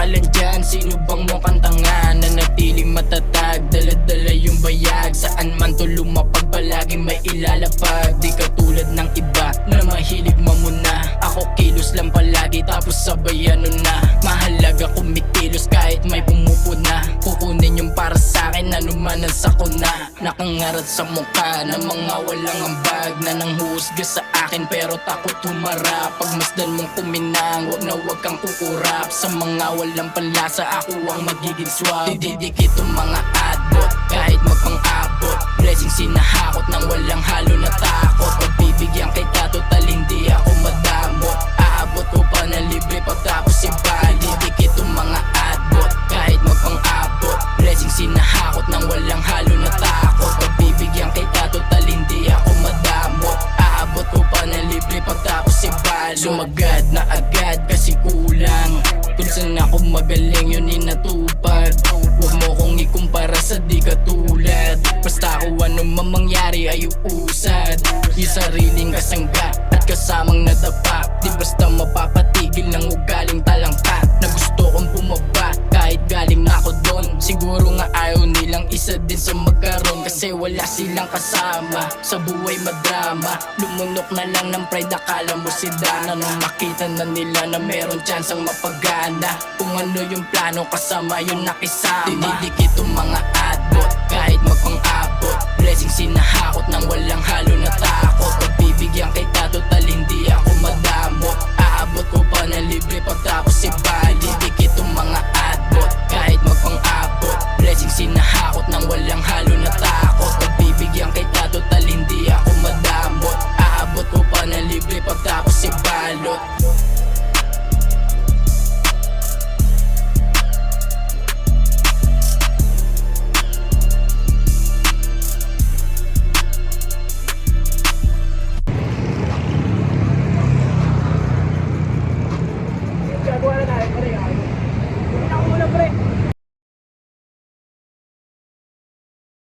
ka lang dyan, sino bang mukhang tanga? Nanatiling matatag, dala-dala yung bayag. Saan man to lumapag, palaging may ilalapag. Di katulad ng iba na mahilig mamuna. Ako kilos lang palagi tapos sabay ano na. Mahalaga kumikilos kahit may pumupuna. Kukunin yung para sa'kin, ano man ang sakuna. Nakangarat sa mukha na mga walang ambag, na nanghuhusga sa akin pero takot humarap. Pagmasdan mong kuminang, wag kang kukurap. Sa mga walang panlasa, ako ang magiging swab. Dididikit ang mga adbot, kahit magpang-abot. Blessing sinahakot ng walang halo na takot. Pagbibigyan kita, total hindi ako madamot. Aabot ko pa na libre pagtapos ibalik. Didikit ang mga adbot, kahit magpang-abot. Blessing sinahakot ng walang halo na takot. Pagbibigyan kita, total hindi ako madamot. Aabot ko pa na libre pagtapos ibalik. Sumagad na agad kasi kulang. Kung saan ako magaling yun inatupad. Huwag mo kong ikumpara sa di katulad. Basta ako ano man mangyari ay uusad. Yung sariling kasangga at kasamang nadapa. Di basta mapapatigil ng ugaling talangka. Na gusto kong bumaba kahit galing na ako doon. Siguro nga ayaw nilang isa din sa magkaroon. Kasi wala silang kasama sa buhay madrama. Lumunok na lang ng pride, akala mo si Dana. Nung makita na nila na meron chance ang mapagana. Kung ano yung plano kasama yung nakisama. Dinidikit ang mga adbot, kahit magpang-abot. Blessing sinahakot ng walang halo na tao.